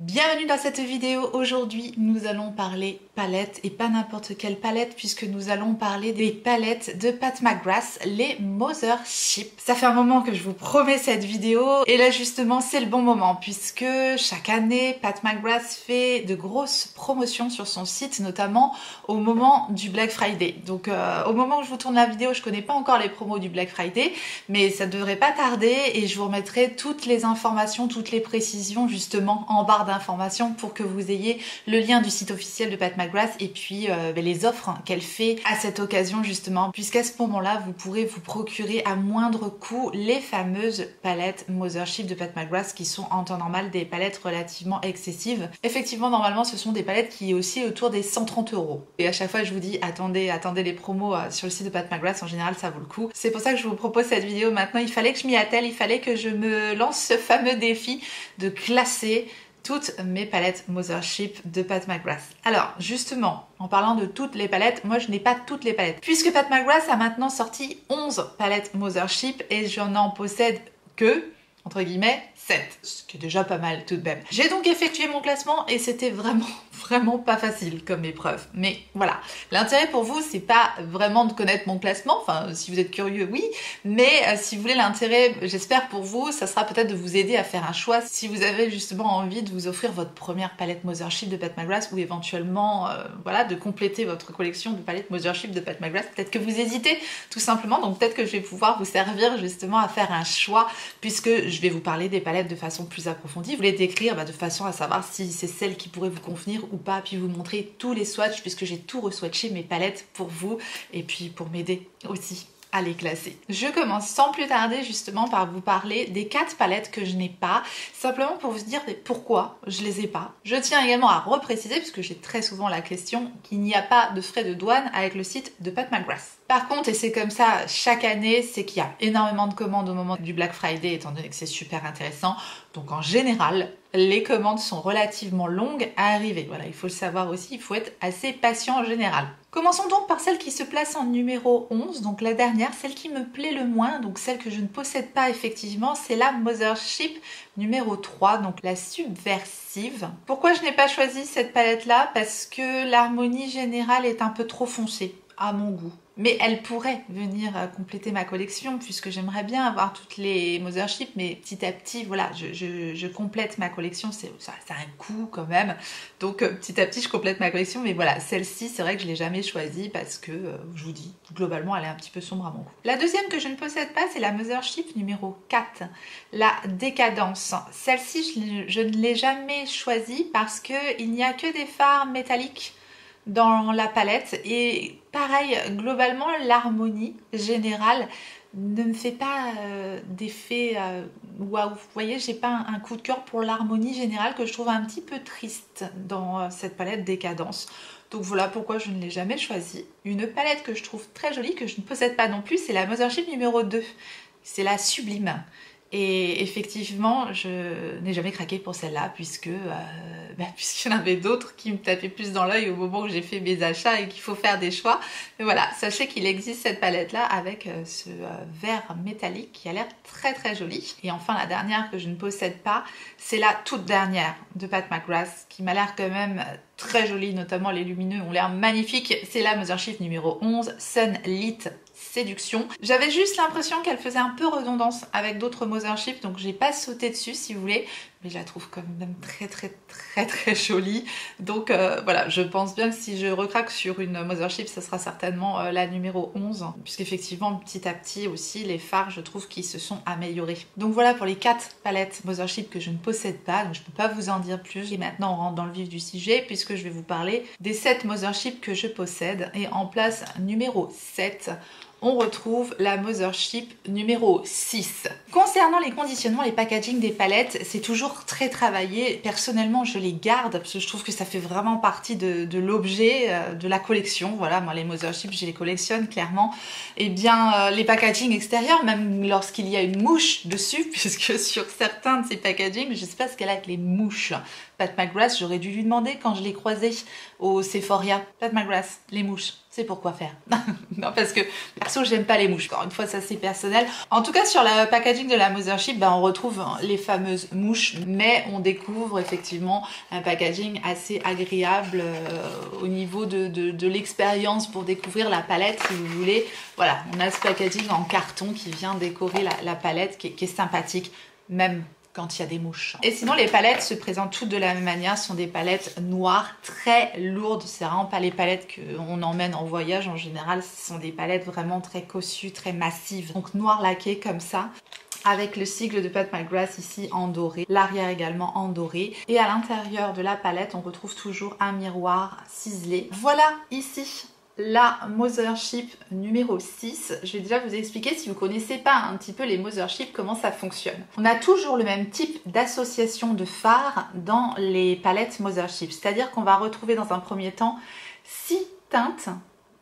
Bienvenue dans cette vidéo. Aujourd'hui, nous allons parler palettes et pas n'importe quelle palette puisque nous allons parler des palettes de Pat McGrath, les Mothership. Ça fait un moment que je vous promets cette vidéo et là justement c'est le bon moment puisque chaque année Pat McGrath fait de grosses promotions sur son site, notamment au moment du Black Friday. Donc au moment où je vous tourne la vidéo, je connais pas encore les promos du Black Friday, mais ça devrait pas tarder et je vous remettrai toutes les informations, toutes les précisions justement en barre d'informations pour que vous ayez le lien du site officiel de Pat McGrath et puis les offres qu'elle fait à cette occasion justement, puisqu'à ce moment-là vous pourrez vous procurer à moindre coût les fameuses palettes Mothership de Pat McGrath qui sont en temps normal des palettes relativement excessives. Effectivement, normalement ce sont des palettes qui oscillent autour des 130 €. Et à chaque fois je vous dis attendez les promos sur le site de Pat McGrath, en général ça vaut le coup. C'est pour ça que je vous propose cette vidéo maintenant. Il fallait que je m'y attelle, il fallait que je me lance ce fameux défi de classer toutes mes palettes Mothership de Pat McGrath. Alors justement, en parlant de toutes les palettes, moi je n'ai pas toutes les palettes. Puisque Pat McGrath a maintenant sorti 11 palettes Mothership et j'en en possède que, entre guillemets, 7. Ce qui est déjà pas mal tout de même. J'ai donc effectué mon classement et c'était vraiment pas facile comme épreuve. Mais voilà, l'intérêt pour vous, c'est pas vraiment de connaître mon classement, enfin si vous êtes curieux, oui, mais si vous voulez l'intérêt, j'espère pour vous, ça sera peut-être de vous aider à faire un choix si vous avez justement envie de vous offrir votre première palette Mothership de Pat McGrath ou éventuellement voilà, de compléter votre collection de palettes Mothership de Pat McGrath. Peut-être que vous hésitez tout simplement, donc peut-être que je vais pouvoir vous servir justement à faire un choix puisque je vais vous parler des palettes de façon plus approfondie, vous les décrire de façon à savoir si c'est celle qui pourrait vous convenir ou pas, puis vous montrer tous les swatchs puisque j'ai tout re-swatché mes palettes pour vous et puis pour m'aider aussi à les classer. Je commence sans plus tarder justement par vous parler des 4 palettes que je n'ai pas, simplement pour vous dire pourquoi je les ai pas. Je tiens également à repréciser, puisque j'ai très souvent la question, qu'il n'y a pas de frais de douane avec le site de Pat McGrath. Par contre, et c'est comme ça chaque année, c'est qu'il y a énormément de commandes au moment du Black Friday, étant donné que c'est super intéressant. Donc en général, les commandes sont relativement longues à arriver. Voilà, il faut le savoir aussi, il faut être assez patient en général. Commençons donc par celle qui se place en numéro 11, donc la dernière, celle qui me plaît le moins, donc celle que je ne possède pas effectivement, c'est la Mothership numéro 3, donc la Subversive. Pourquoi je n'ai pas choisi cette palette-là? Parce que l'harmonie générale est un peu trop foncée, à mon goût. Mais elle pourrait venir compléter ma collection puisque j'aimerais bien avoir toutes les Mothership, mais petit à petit, voilà, je complète ma collection, ça a un coût quand même, donc petit à petit je complète ma collection, mais voilà, celle-ci c'est vrai que je ne l'ai jamais choisie parce que, je vous dis, globalement elle est un petit peu sombre à mon goût. La deuxième que je ne possède pas, c'est la Mothership numéro 4, la Décadence. Celle-ci je ne l'ai jamais choisie parce qu'il n'y a que des fards métalliques dans la palette et pareil, globalement l'harmonie générale ne me fait pas d'effet waouh. Vous voyez, j'ai pas un coup de cœur pour l'harmonie générale que je trouve un petit peu triste dans cette palette Décadence. Donc voilà pourquoi je ne l'ai jamais choisie. Une palette que je trouve très jolie, que je ne possède pas non plus, c'est la Mothership numéro 2. C'est la Sublime. Et effectivement, je n'ai jamais craqué pour celle-là puisqu'il y en avait d'autres qui me tapaient plus dans l'œil au moment où j'ai fait mes achats et qu'il faut faire des choix. Mais voilà, sachez qu'il existe cette palette-là avec ce vert métallique qui a l'air très joli. Et enfin, la dernière que je ne possède pas, c'est la toute dernière de Pat McGrath qui m'a l'air quand même très jolie, notamment les lumineux ont l'air magnifiques. C'est la Mothership numéro 11, Sunlit Séduction. J'avais juste l'impression qu'elle faisait un peu redondance avec d'autres Mothership, donc j'ai pas sauté dessus si vous voulez, mais je la trouve quand même très jolie. Donc voilà, je pense bien que si je recraque sur une Mothership, ça sera certainement la numéro 11, puisqu'effectivement petit à petit aussi les fards je trouve qu'ils se sont améliorés. Donc voilà pour les 4 palettes Mothership que je ne possède pas, donc je peux pas vous en dire plus. Et maintenant on rentre dans le vif du sujet puisque je vais vous parler des 7 Mothership que je possède. Et en place numéro 7, on retrouve la Mothership numéro 6. Concernant les conditionnements, les packaging des palettes, c'est toujours très travaillé. Personnellement, je les garde parce que je trouve que ça fait vraiment partie de l'objet de la collection. Voilà, moi les Mothership, je les collectionne clairement. Et bien, les packaging extérieurs, même lorsqu'il y a une mouche dessus, puisque sur certains de ces packaging, je sais pas ce qu'elle a avec les mouches. Pat McGrath, j'aurais dû lui demander quand je l'ai croisé au Sephora. Pat McGrath, les mouches, c'est pour quoi faire. Non, parce que perso, j'aime pas les mouches. Encore une fois, ça c'est personnel. En tout cas, sur la packaging de la Mothership, on retrouve les fameuses mouches, mais on découvre effectivement un packaging assez agréable au niveau de l'expérience pour découvrir la palette, si vous voulez. Voilà, on a ce packaging en carton qui vient décorer la palette, qui est sympathique, même quand il y a des mouches. Et sinon, les palettes se présentent toutes de la même manière. Ce sont des palettes noires, très lourdes. C'est vraiment pas les palettes qu'on emmène en voyage en général. Ce sont des palettes vraiment très cossues, très massives. Donc noir laqué comme ça, avec le sigle de Pat McGrath ici en doré, l'arrière également en doré. Et à l'intérieur de la palette, on retrouve toujours un miroir ciselé. Voilà ici la Mothership numéro 6. Je vais déjà vous expliquer, si vous ne connaissez pas un petit peu les Mothership, comment ça fonctionne. On a toujours le même type d'association de fards dans les palettes Mothership. C'est-à-dire qu'on va retrouver dans un premier temps 6 teintes,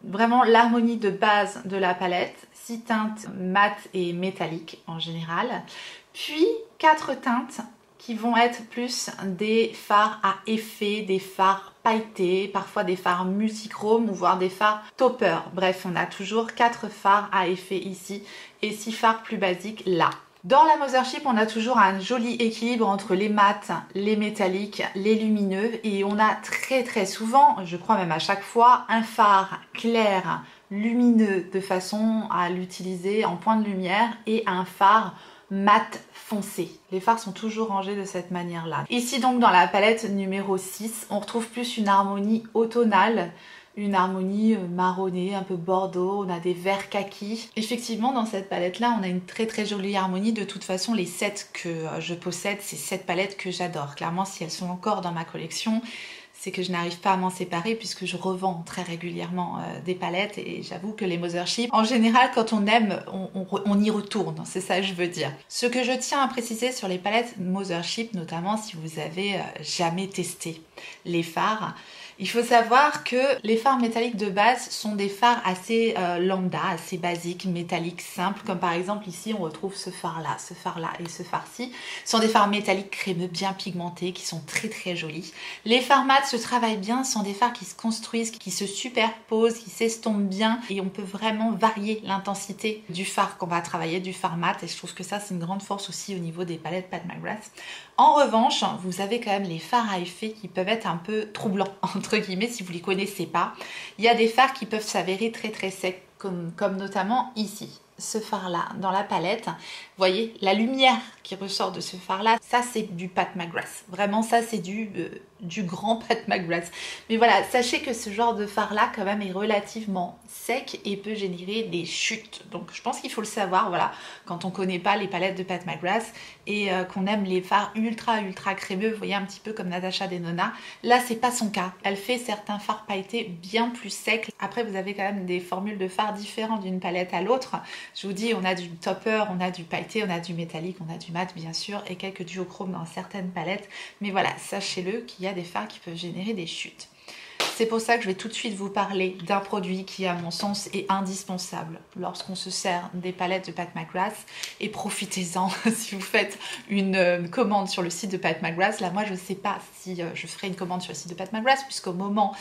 vraiment l'harmonie de base de la palette, 6 teintes mat et métalliques en général, puis 4 teintes qui vont être plus des fards à effet, des fards pailletés, parfois des fards multichromes ou voire des fards topper. Bref, on a toujours 4 fards à effet ici et 6 fards plus basiques là. Dans la Mothership, on a toujours un joli équilibre entre les mats, les métalliques, les lumineux et on a très souvent, je crois même à chaque fois, un phare clair, lumineux de façon à l'utiliser en point de lumière et un phare mat foncé. Les fards sont toujours rangés de cette manière-là. Ici donc dans la palette numéro 6, on retrouve plus une harmonie automnale, une harmonie marronnée, un peu bordeaux, on a des verts kaki. Effectivement dans cette palette-là, on a une très jolie harmonie. De toute façon, les sets que je possède, c'est 7 palettes que j'adore. Clairement, si elles sont encore dans ma collection, c'est que je n'arrive pas à m'en séparer puisque je revends très régulièrement des palettes et j'avoue que les Mothership, en général, quand on aime, on y retourne, c'est ça que je veux dire. Ce que je tiens à préciser sur les palettes Mothership, notamment si vous avez jamais testé les fards, il faut savoir que les fards métalliques de base sont des fards assez lambda, assez basiques, métalliques, simples, comme par exemple ici on retrouve ce phare-là et ce phare-ci. Ce sont des fards métalliques crémeux, bien pigmentés, qui sont très jolis. Les fards mat se travaillent bien, ce sont des fards qui se construisent, qui se superposent, qui s'estompent bien et on peut vraiment varier l'intensité du phare qu'on va travailler, du phare mat, et je trouve que ça c'est une grande force aussi au niveau des palettes Pat McGrath. En revanche, vous avez quand même les fards à effet qui peuvent être un peu troublants, entre guillemets, si vous ne les connaissez pas. Il y a des fards qui peuvent s'avérer très secs, comme notamment ici. Ce phare là dans la palette, vous voyez la lumière qui ressort de ce phare là, ça c'est du Pat McGrath, vraiment ça c'est du grand Pat McGrath. Mais voilà, sachez que ce genre de phare là quand même est relativement sec et peut générer des chutes, donc je pense qu'il faut le savoir, voilà, quand on connaît pas les palettes de Pat McGrath et qu'on aime les fards ultra crémeux, vous voyez un petit peu comme Natasha Denona, là c'est pas son cas, elle fait certains fards pailletés bien plus secs. Après vous avez quand même des formules de fards différentes d'une palette à l'autre. Je vous dis, on a du topper, on a du pailleté, on a du métallique, on a du mat bien sûr et quelques duochromes dans certaines palettes. Mais voilà, sachez-le qu'il y a des fards qui peuvent générer des chutes. C'est pour ça que je vais tout de suite vous parler d'un produit qui, à mon sens, est indispensable lorsqu'on se sert des palettes de Pat McGrath. Et profitez-en si vous faites une commande sur le site de Pat McGrath. Là, moi, je ne sais pas si je ferai une commande sur le site de Pat McGrath puisqu'au moment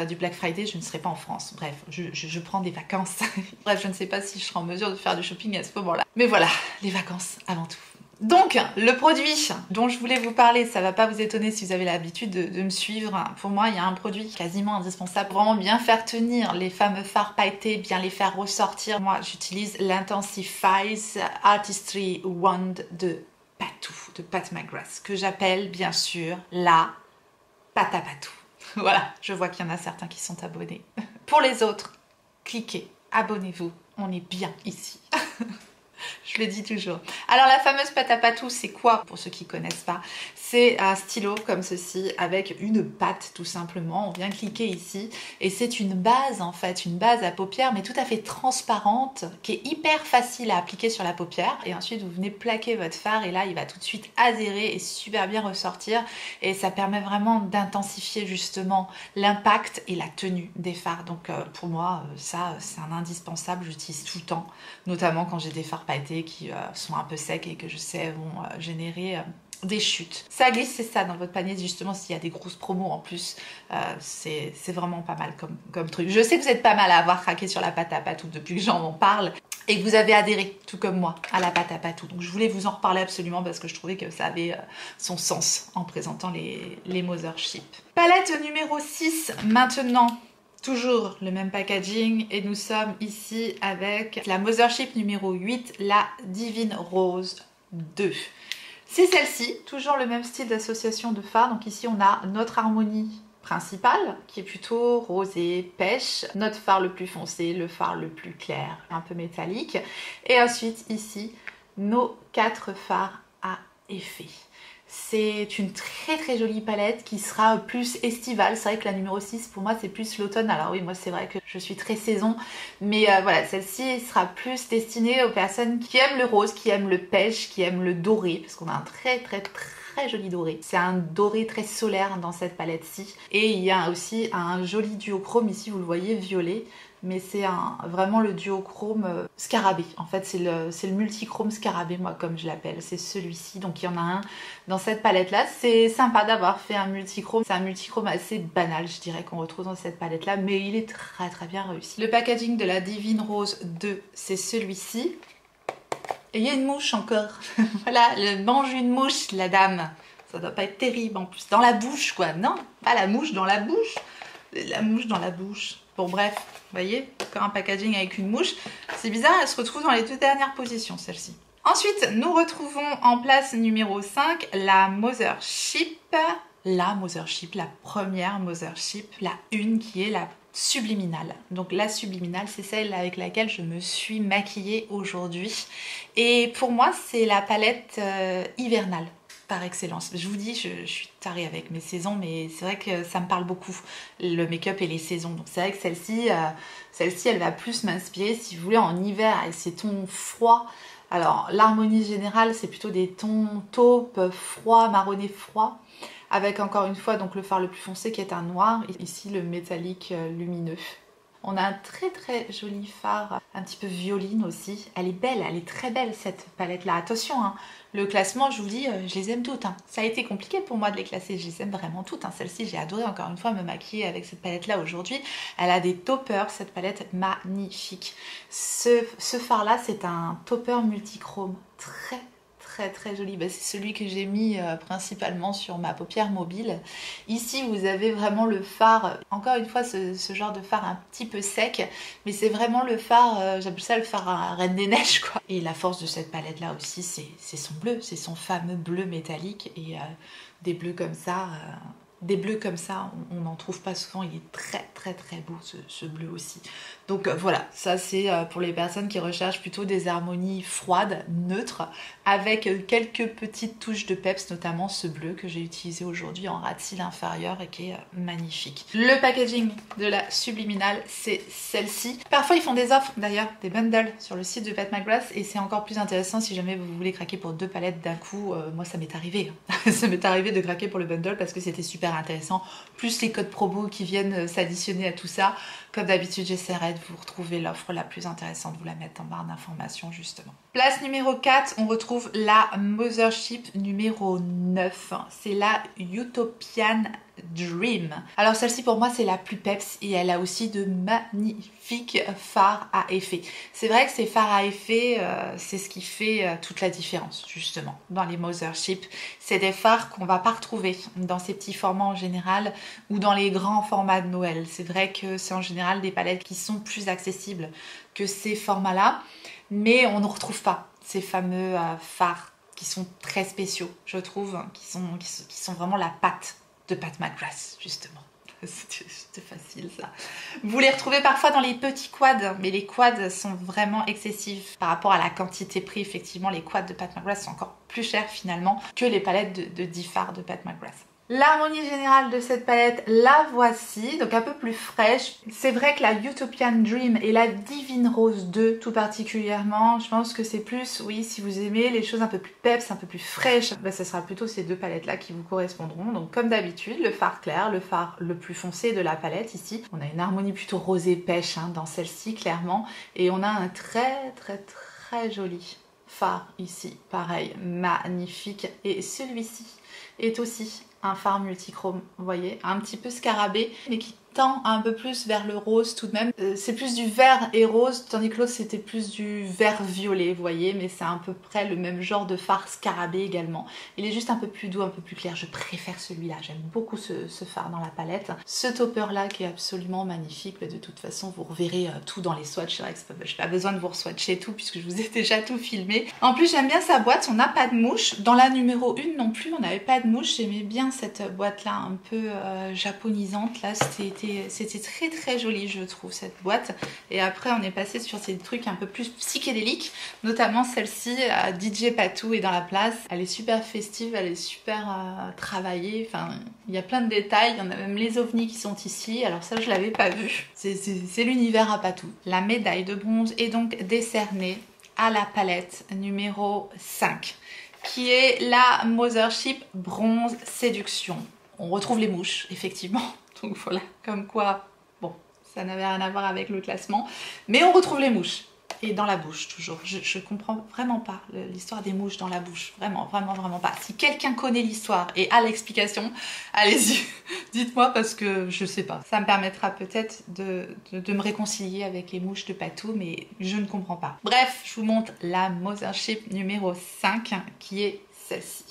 du Black Friday, je ne serai pas en France. Bref, je prends des vacances. Bref, je ne sais pas si je serai en mesure de faire du shopping à ce moment-là. Mais voilà, les vacances avant tout. Donc, le produit dont je voulais vous parler, ça va pas vous étonner si vous avez l'habitude de me suivre. Pour moi, il y a un produit quasiment indispensable pour vraiment bien faire tenir les fameux fards pailletés, bien les faire ressortir. Moi, j'utilise l'Intensifies Artistry Wand de Patou, de Pat McGrath, que j'appelle bien sûr la pâte à patou. Voilà, je vois qu'il y en a certains qui sont abonnés. Pour les autres, cliquez, abonnez-vous, on est bien ici. Je le dis toujours. Alors la fameuse pâte à patou, c'est quoi pour ceux qui ne connaissent pas? C'est un stylo comme ceci avec une patte tout simplement. On vient cliquer ici et c'est une base en fait, une base à paupières mais tout à fait transparente qui est hyper facile à appliquer sur la paupière. Et ensuite vous venez plaquer votre fard et là il va tout de suite adhérer et super bien ressortir. Et ça permet vraiment d'intensifier justement l'impact et la tenue des fards. Donc pour moi ça c'est un indispensable, j'utilise tout le temps. Notamment quand j'ai des fards pailletés qui sont un peu secs et que je sais vont générer des chutes. Ça glisse, c'est ça dans votre panier, justement s'il y a des grosses promos en plus, c'est vraiment pas mal comme truc. Je sais que vous êtes pas mal à avoir craqué sur la pâte à patou depuis que j'en parle et que vous avez adhéré, tout comme moi, à la pâte à patou. Donc je voulais vous en reparler absolument parce que je trouvais que ça avait son sens en présentant les Mothership. Palette numéro 6 maintenant. Toujours le même packaging et nous sommes ici avec la Mothership numéro 8, la Divine Rose 2. C'est celle-ci, toujours le même style d'association de fards. Donc ici on a notre harmonie principale qui est plutôt rosé pêche, notre fard le plus foncé, le fard le plus clair, un peu métallique. Et ensuite ici nos 4 fards à effet. C'est une très jolie palette qui sera plus estivale. C'est vrai que la numéro 6 pour moi c'est plus l'automne. Alors oui, moi c'est vrai que je suis très saison. Mais voilà, celle-ci sera plus destinée aux personnes qui aiment le rose, qui aiment le pêche, qui aiment le doré. Parce qu'on a un très joli doré. C'est un doré très solaire dans cette palette-ci. Et il y a aussi un joli duochrome ici, vous le voyez, violet. Mais c'est vraiment le duochrome scarabée. En fait, c'est le multichrome scarabée, moi, comme je l'appelle. C'est celui-ci. Donc, il y en a un dans cette palette-là. C'est sympa d'avoir fait un multichrome. C'est un multichrome assez banal, je dirais, qu'on retrouve dans cette palette-là. Mais il est très bien réussi. Le packaging de la Divine Rose 2, c'est celui-ci. Et il y a une mouche encore. Voilà, elle mange une mouche, la dame. Ça doit pas être terrible en plus. Dans la bouche, quoi. Non, pas la mouche dans la bouche. La mouche dans la bouche. Bon bref, vous voyez, encore un packaging avec une mouche. C'est bizarre, elle se retrouve dans les 2 dernières positions, celle-ci. Ensuite, nous retrouvons en place numéro 5 la Mothership. La Mothership, la première Mothership, la une qui est la subliminale. Donc la subliminale, c'est celle avec laquelle je me suis maquillée aujourd'hui. Et pour moi, c'est la palette hivernale par excellence. Je vous dis, je suis tarée avec mes saisons, mais c'est vrai que ça me parle beaucoup, le make-up et les saisons. Donc c'est vrai que celle-ci, elle va plus m'inspirer, si vous voulez, en hiver, avec ces tons froids. Alors, l'harmonie générale, c'est plutôt des tons taupe, froid, marronné froid, avec encore une fois donc le fard le plus foncé qui est un noir, et ici le métallique lumineux. On a un très joli fard, un petit peu violine aussi. Elle est belle, elle est très belle cette palette-là. Attention, hein, le classement, je vous dis, je les aime toutes. Hein. Ça a été compliqué pour moi de les classer, je les aime vraiment toutes. Hein. Celle-ci, j'ai adoré encore une fois me maquiller avec cette palette-là aujourd'hui. Elle a des toppers, cette palette magnifique. Ce fard-là, c'est un topper multichrome très joli. Bah, c'est celui que j'ai mis principalement sur ma paupière mobile. Ici vous avez vraiment le fard, encore une fois ce genre de fard un petit peu sec, mais c'est vraiment le fard, j'appelle ça le fard à Reine des Neiges quoi. Et la force de cette palette là aussi c'est son bleu, c'est son fameux bleu métallique et des bleus comme ça. Des bleus comme ça, on n'en trouve pas souvent, il est très beau ce bleu aussi. Donc voilà, ça c'est pour les personnes qui recherchent plutôt des harmonies froides, neutres, avec quelques petites touches de peps, notamment ce bleu que j'ai utilisé aujourd'hui en ras de cils inférieur et qui est magnifique. Le packaging de la subliminale, c'est celle-ci. Parfois ils font des offres d'ailleurs, des bundles sur le site de Pat McGrath et c'est encore plus intéressant si jamais vous voulez craquer pour 2 palettes d'un coup. Moi ça m'est arrivé, ça m'est arrivé de craquer pour le bundle parce que c'était super intéressant, plus les codes promo qui viennent s'additionner à tout ça. Comme d'habitude, j'essaierai de vous retrouver l'offre la plus intéressante, vous la mettre en barre d'informations justement. Place numéro 4, on retrouve la Mothership numéro 9. C'est la Utopian Dream. Alors celle-ci pour moi c'est la plus peps et elle a aussi de magnifiques fards à effet. C'est vrai que ces fards à effet, c'est ce qui fait toute la différence justement dans les Mothership. C'est des fards qu'on va pas retrouver dans ces petits formats en général ou dans les grands formats de Noël. C'est vrai que c'est en général des palettes qui sont plus accessibles que ces formats-là, mais on ne retrouve pas ces fameux fards qui sont très spéciaux, je trouve, qui sont vraiment la patte de Pat McGrath, justement. C'était facile ça. Vous les retrouvez parfois dans les petits quads, mais les quads sont vraiment excessifs par rapport à la quantité prix. Effectivement, les quads de Pat McGrath sont encore plus chers finalement que les palettes de 10 fards de Pat McGrath. L'harmonie générale de cette palette, la voici, donc un peu plus fraîche. C'est vrai que la Utopian Dream et la Divine Rose 2 tout particulièrement, je pense que c'est plus, oui, si vous aimez les choses un peu plus peps, un peu plus fraîches, bah, ce sera plutôt ces 2 palettes là qui vous correspondront. Donc comme d'habitude, le fard clair, le fard le plus foncé de la palette ici. On a une harmonie plutôt rosé pêche hein, dans celle-ci clairement, et on a un très joli phare ici, pareil, magnifique. Et celui-ci est aussi un phare multichrome, vous voyez, un petit peu scarabée, mais qui tend un peu plus vers le rose tout de même. C'est plus du vert et rose, tandis que l'autre c'était plus du vert violet, vous voyez, mais c'est à peu près le même genre de phare scarabée également. Il est juste un peu plus doux, un peu plus clair, je préfère celui-là, j'aime beaucoup ce phare dans la palette. Ce topper là qui est absolument magnifique, mais de toute façon vous reverrez tout dans les swatchs, c'est vrai que j'ai pas besoin de vous swatcher tout puisque je vous ai déjà tout filmé. En plus j'aime bien sa boîte, on n'a pas de mouche, dans la numéro 1 non plus on n'avait pas de mouche, j'aimais bien cette boîte là un peu japonisante, là c'était très très joli je trouve cette boîte. Et après on est passé sur ces trucs un peu plus psychédéliques, notamment celle-ci, DJ Patou est dans la place, elle est super festive, elle est super travaillée, enfin il y a plein de détails, il y en a même les ovnis qui sont ici, alors ça je l'avais pas vu, c'est l'univers à Patou. La médaille de bronze est donc décernée à la palette numéro 5 qui est la Mothership Bronze Séduction. On retrouve les mouches effectivement, donc voilà, comme quoi, bon, ça n'avait rien à voir avec le classement, mais on retrouve les mouches. Et dans la bouche toujours, je comprends vraiment pas l'histoire des mouches dans la bouche, vraiment pas. Si quelqu'un connaît l'histoire et a l'explication, allez-y, dites-moi parce que je sais pas. Ça me permettra peut-être de me réconcilier avec les mouches de Patou, mais je ne comprends pas. Bref, je vous montre la Mothership numéro 5 qui est celle-ci.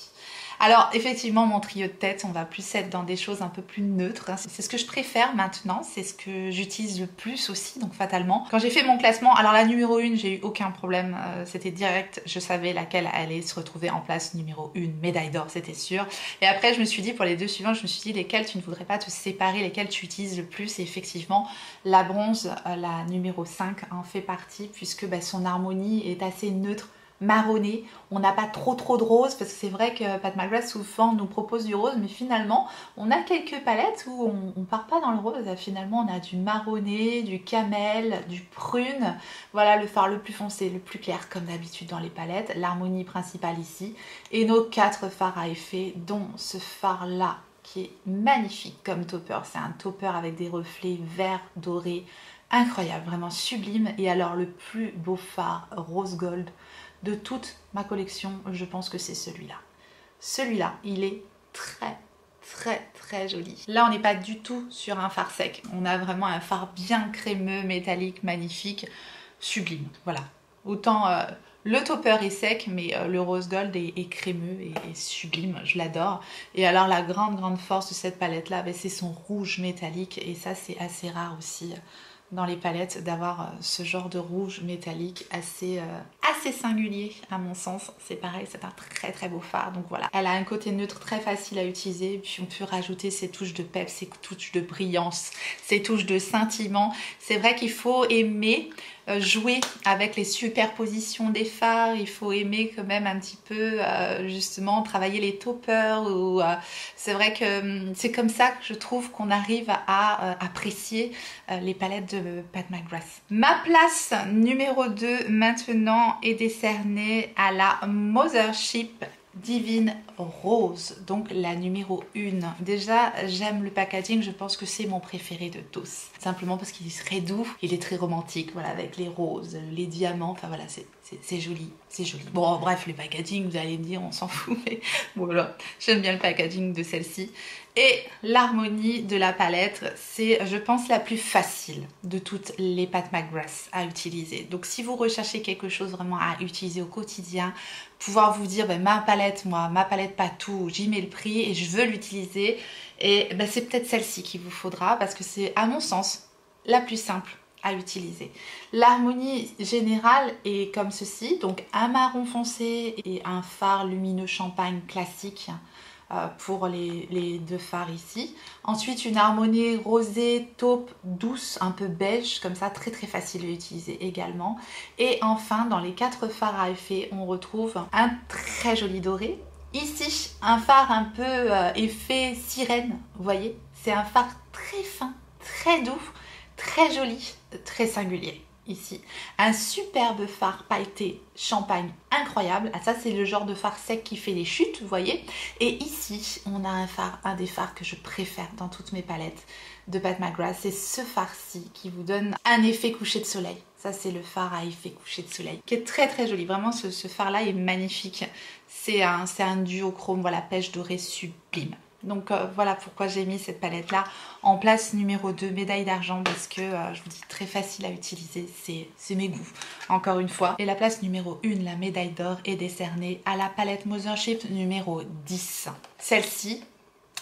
Alors effectivement mon trio de tête, on va plus être dans des choses un peu plus neutres, c'est ce que je préfère maintenant, c'est ce que j'utilise le plus aussi, donc fatalement. Quand j'ai fait mon classement, alors la numéro 1 j'ai eu aucun problème, c'était direct, je savais laquelle allait se retrouver en place numéro 1, médaille d'or c'était sûr. Et après je me suis dit pour les deux suivants, je me suis dit lesquels tu ne voudrais pas te séparer, lesquels tu utilises le plus, et effectivement la bronze, la numéro 5 en fait partie puisque son harmonie est assez neutre, marronné, on n'a pas trop de rose parce que c'est vrai que Pat McGrath souvent nous propose du rose, mais finalement on a quelques palettes où on part pas dans le rose, finalement on a du marronné, du camel, du prune, voilà le phare le plus foncé, le plus clair comme d'habitude dans les palettes, l'harmonie principale ici et nos 4 fards à effet dont ce phare là qui est magnifique comme topper, c'est un topper avec des reflets verts dorés, incroyable, vraiment sublime. Et alors le plus beau phare rose gold de toute ma collection, je pense que c'est celui-là. Celui-là, il est très joli. Là, on n'est pas du tout sur un phare sec. On a vraiment un phare bien crémeux, métallique, magnifique, sublime. Voilà. Autant le topper est sec, mais le rose gold est crémeux et sublime. Je l'adore. Et alors, la grande force de cette palette-là, c'est son rouge métallique. Et ça, c'est assez rare aussi dans les palettes d'avoir ce genre de rouge métallique assez singulier à mon sens. C'est pareil, c'est un très beau phare, donc voilà. Elle a un côté neutre très facile à utiliser, puis on peut rajouter ses touches de peps, ses touches de brillance, ses touches de scintillement. C'est vrai qu'il faut aimer jouer avec les superpositions des fards, il faut aimer quand même un petit peu justement travailler les toppers, ou c'est vrai que c'est comme ça que je trouve qu'on arrive à apprécier les palettes de Pat McGrath. Ma place numéro 2 maintenant est décernée à la Mothership Divine Rose, donc la numéro 1. Déjà, j'aime le packaging, je pense que c'est mon préféré de tous. Simplement parce qu'il est très doux, il est très romantique, voilà, avec les roses, les diamants, enfin voilà, c'est joli, c'est joli. Bon, bref, le packaging, vous allez me dire, on s'en fout, mais voilà, j'aime bien le packaging de celle-ci. Et l'harmonie de la palette, c'est, je pense, la plus facile de toutes les Pat McGrath à utiliser. Donc, si vous recherchez quelque chose vraiment à utiliser au quotidien, pouvoir vous dire, ma palette, moi, ma palette Patou, j'y mets le prix et je veux l'utiliser, et c'est peut-être celle-ci qu'il vous faudra parce que c'est, à mon sens, la plus simple à utiliser. L'harmonie générale est comme ceci, donc un marron foncé et un phare lumineux champagne classique pour les deux fards ici. Ensuite une harmonie rosée, taupe, douce, un peu beige, comme ça, très facile à utiliser également. Et enfin dans les 4 fards à effet, on retrouve un très joli doré. Ici, un phare un peu effet sirène, vous voyez, c'est un phare très fin, très doux, très joli, très singulier. ici. Un superbe fard pailleté champagne incroyable. Ah, ça c'est le genre de fard sec qui fait les chutes, vous voyez. Et ici, on a un des fards que je préfère dans toutes mes palettes de Pat McGrath. C'est ce fard-ci qui vous donne un effet coucher de soleil. Ça c'est le fard à effet coucher de soleil qui est très très joli. Vraiment ce fard-là est magnifique. C'est un duochrome, voilà, pêche dorée sublime. Donc voilà pourquoi j'ai mis cette palette là en place numéro 2, médaille d'argent, parce que je vous dis très facile à utiliser, c'est mes goûts encore une fois. Et la place numéro 1, la médaille d'or, est décernée à la palette Mothership numéro 10. Celle-ci,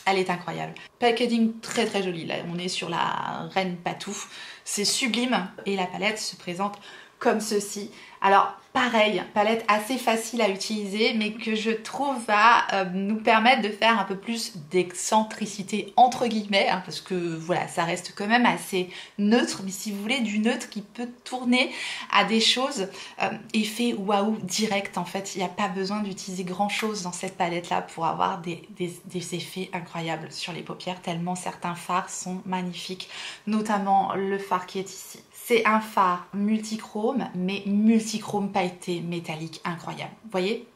elle est incroyable. Packaging très très joli, là on est sur la reine Patou, c'est sublime. Et la palette se présente comme ceci. Alors pareil, palette assez facile à utiliser, mais que je trouve va nous permettre de faire un peu plus d'excentricité entre guillemets, hein, parce que voilà, ça reste quand même assez neutre, mais si vous voulez du neutre qui peut tourner à des choses, effet waouh direct en fait. Il n'y a pas besoin d'utiliser grand chose dans cette palette là pour avoir des effets incroyables sur les paupières, tellement certains fards sont magnifiques, notamment le fard qui est ici. C'est un fard multichrome, mais multichrome pailleté métallique incroyable. Vous voyez,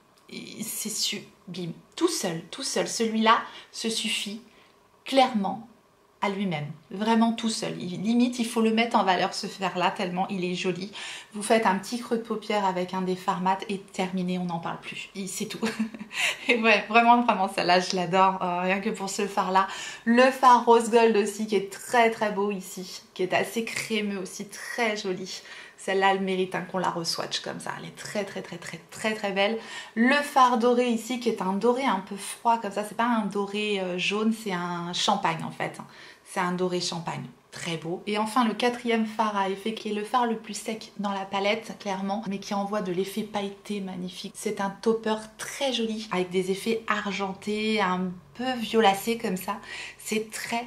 c'est sublime. Tout seul, celui-là se suffit clairement à lui-même. Vraiment tout seul. Limite, il faut le mettre en valeur ce fard-là, tellement il est joli. Vous faites un petit creux de paupière avec un des fards mat et terminé, on n'en parle plus. C'est tout. Et ouais, vraiment celle-là, je l'adore. Rien que pour ce fard-là. Le fard rose gold aussi, qui est très très beau ici, qui est assez crémeux aussi, très joli. Celle-là, elle mérite qu'on la re-swatch comme ça. Elle est très belle. Le fard doré ici, qui est un doré un peu froid comme ça. C'est pas un doré jaune, c'est un champagne en fait. C'est un doré champagne. Très beau. Et enfin, le quatrième fard à effet, qui est le fard le plus sec dans la palette, clairement, mais qui envoie de l'effet pailleté magnifique. C'est un topper très joli, avec des effets argentés, un peu violacés comme ça. C'est très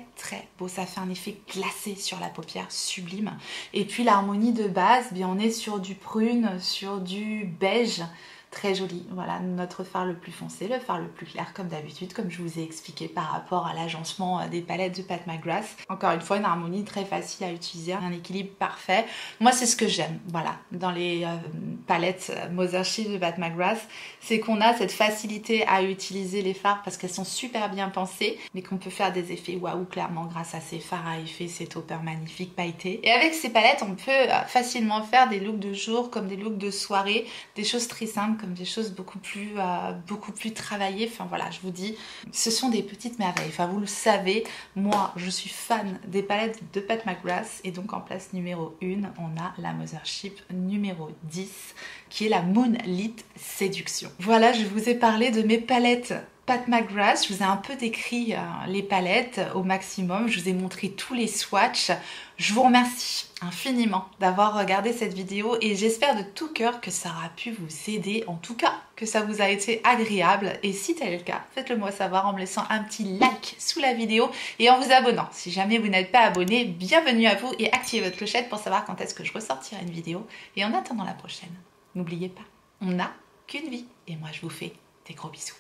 beau. Ça fait un effet glacé sur la paupière, sublime. Et puis l'harmonie de base, bien, on est sur du prune, sur du beige. Très joli, voilà notre fard le plus foncé, le fard le plus clair comme d'habitude, comme je vous ai expliqué par rapport à l'agencement des palettes de Pat McGrath. Encore une fois, une harmonie très facile à utiliser, un équilibre parfait. Moi, c'est ce que j'aime, voilà, dans les palettes Mothership de Pat McGrath, c'est qu'on a cette facilité à utiliser les fards parce qu'elles sont super bien pensées, mais qu'on peut faire des effets waouh clairement grâce à ces fards à effet, ces toppers magnifiques pailletés. Et avec ces palettes, on peut facilement faire des looks de jour comme des looks de soirée, des choses très simples comme des choses beaucoup plus travaillées. Enfin voilà, je vous dis, ce sont des petites merveilles. Enfin vous le savez, moi je suis fan des palettes de Pat McGrath, et donc en place numéro 1, on a la Mothership numéro 10 qui est la Moonlit Séduction. Voilà, je vous ai parlé de mes palettes Pat McGrath, je vous ai un peu décrit les palettes au maximum, je vous ai montré tous les swatchs. Je vous remercie infiniment d'avoir regardé cette vidéo et j'espère de tout cœur que ça aura pu vous aider, en tout cas que ça vous a été agréable. Et si tel est le cas, faites-le moi savoir en me laissant un petit like sous la vidéo et en vous abonnant. Si jamais vous n'êtes pas abonné, bienvenue à vous et activez votre clochette pour savoir quand est-ce que je ressortirai une vidéo. Et en attendant la prochaine, n'oubliez pas, on n'a qu'une vie et moi je vous fais des gros bisous.